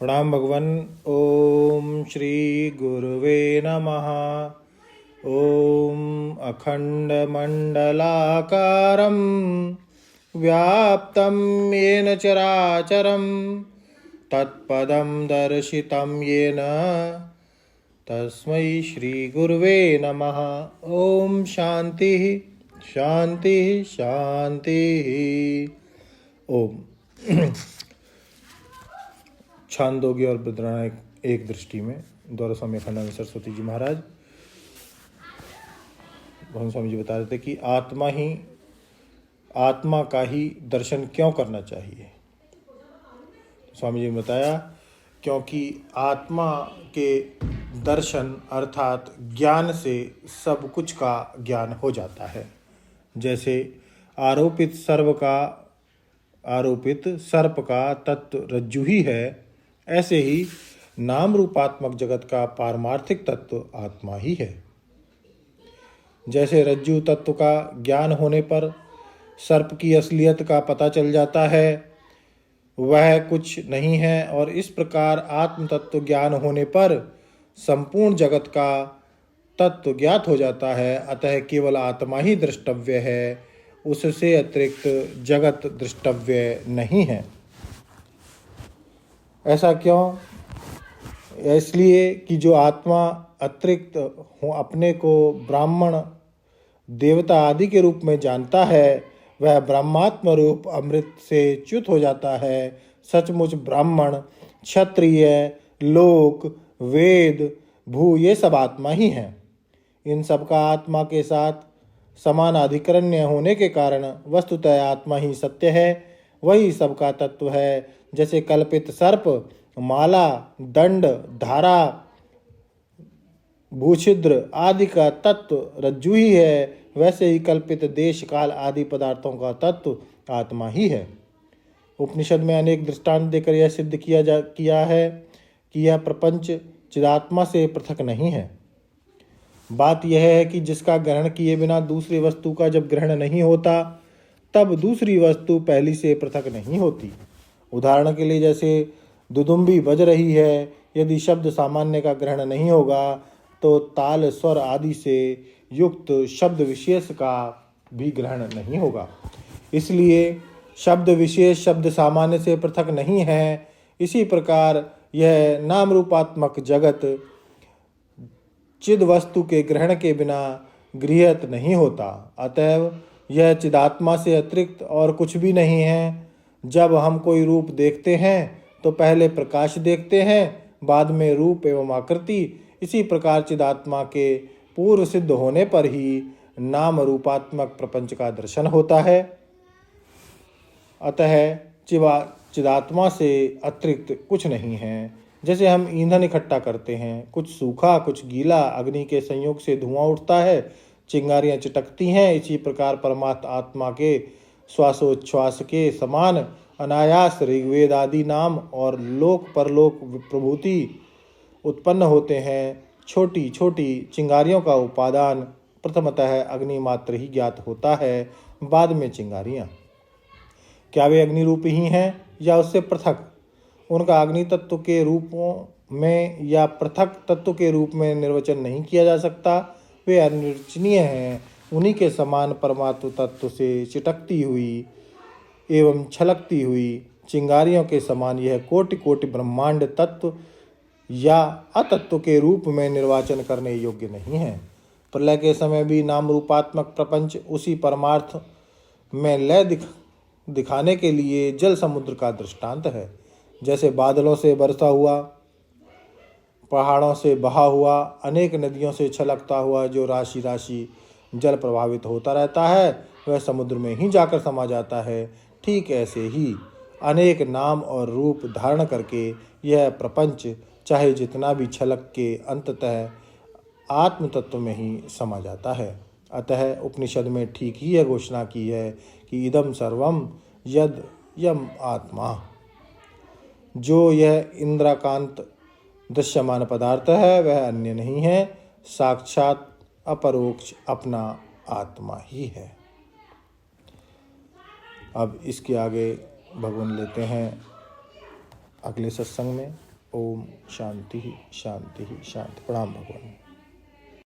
प्रणाम भगवन। ओम श्री गुरुवे नमः। ओम अखंड मंडलाकारं व्याप्तं येन चराचरं तत्पदं दर्शितं येन तस्मै श्री गुरुवे नमः। ओम शांति शांति शांति। ओम छांदोग्य और बृहदारण्यक एक दृष्टि में द्वारा स्वामी अखंडानंद सरस्वती जी महाराज भगवान स्वामी जी बता रहे थे कि आत्मा का ही दर्शन क्यों करना चाहिए। स्वामी जी ने बताया क्योंकि आत्मा के दर्शन अर्थात ज्ञान से सब कुछ का ज्ञान हो जाता है। जैसे आरोपित सर्प का तत्व रज्जु ही है, ऐसे ही नाम रूपात्मक जगत का पारमार्थिक तत्व आत्मा ही है। जैसे रज्जु तत्व का ज्ञान होने पर सर्प की असलियत का पता चल जाता है, वह कुछ नहीं है, और इस प्रकार आत्म तत्व ज्ञान होने पर संपूर्ण जगत का तत्व ज्ञात हो जाता है। अतः केवल आत्मा ही द्रष्टव्य है, उससे अतिरिक्त जगत द्रष्टव्य नहीं है। ऐसा क्यों? इसलिए कि जो आत्मा अतिरिक्त अपने को ब्राह्मण देवता आदि के रूप में जानता है, वह ब्रह्मात्म रूप अमृत से च्युत हो जाता है। सचमुच ब्राह्मण, क्षत्रिय, लोक, वेद, भू ये सब आत्मा ही हैं। इन सब का आत्मा के साथ समान अधिकरण्य होने के कारण वस्तुतः आत्मा ही सत्य है, वही सबका तत्व है। जैसे कल्पित सर्प, माला, दंड, धारा, भूछिद्र आदि का तत्व रज्जु ही है, वैसे ही कल्पित देश काल आदि पदार्थों का तत्व आत्मा ही है। उपनिषद में अनेक दृष्टांत देकर यह सिद्ध किया है कि यह प्रपंच चिदात्मा से पृथक नहीं है। बात यह है कि जिसका ग्रहण किए बिना दूसरी वस्तु का जब ग्रहण नहीं होता, तब दूसरी वस्तु पहली से पृथक नहीं होती। उदाहरण के लिए जैसे दुदुम्बी बज रही है, यदि शब्द सामान्य का ग्रहण नहीं होगा तो ताल, स्वर आदि से युक्त शब्द विशेष का भी ग्रहण नहीं होगा। इसलिए शब्द विशेष शब्द सामान्य से पृथक नहीं है। इसी प्रकार यह नाम रूपात्मक जगत चिद वस्तु के ग्रहण के बिना गृहीत नहीं होता। अतएव यह चिदात्मा से अतिरिक्त और कुछ भी नहीं है। जब हम कोई रूप देखते हैं तो पहले प्रकाश देखते हैं, बाद में रूप एवं आकृति। इसी प्रकार चिदात्मा के पूर्व सिद्ध होने पर ही नाम रूपात्मक प्रपंच का दर्शन होता है। अतः चिदात्मा से अतिरिक्त कुछ नहीं है। जैसे हम ईंधन इकट्ठा करते हैं, कुछ सूखा कुछ गीला, अग्नि के संयोग से धुआं उठता है, चिंगारियां चिटकती हैं। इसी प्रकार परमात्मा आत्मा के श्वासोच्छ्वास के समान अनायास ऋग्वेद आदि नाम और लोक परलोक प्रभूति उत्पन्न होते हैं। छोटी छोटी चिंगारियों का उपादान प्रथमतः अग्नि मात्र ही ज्ञात होता है, बाद में चिंगारियां। क्या वे अग्नि रूप ही हैं या उससे पृथक? उनका अग्नि तत्व के रूपों में या पृथक तत्व के रूप में निर्वचन नहीं किया जा सकता। वे अनिर्वचनीय हैं। उन्हीं के समान परमात्म तत्व से चिटकती हुई एवं छलकती हुई चिंगारियों के समान यह कोटि कोटि ब्रह्मांड तत्व या अतत्व के रूप में निर्वाचन करने योग्य नहीं है। प्रलय के समय भी नाम रूपात्मक प्रपंच उसी परमार्थ में लय दिखाने के लिए जल समुद्र का दृष्टांत है। जैसे बादलों से बरसा हुआ, पहाड़ों से बहा हुआ, अनेक नदियों से छलकता हुआ जो राशि राशि जल प्रभावित होता रहता है, वह समुद्र में ही जाकर समा जाता है। ठीक ऐसे ही अनेक नाम और रूप धारण करके यह प्रपंच चाहे जितना भी छलक के अंततः आत्म तत्व में ही समा जाता है। अतः उपनिषद में ठीक ही यह घोषणा की है कि इदम सर्वम यद यम आत्मा। जो यह इंद्राकांत दृश्यमान पदार्थ है, वह अन्य नहीं है, साक्षात अपरोक्ष अपना आत्मा ही है। अब इसके आगे भगवान लेते हैं अगले सत्संग में। ओम शांति शांति शांति। प्रणाम भगवान।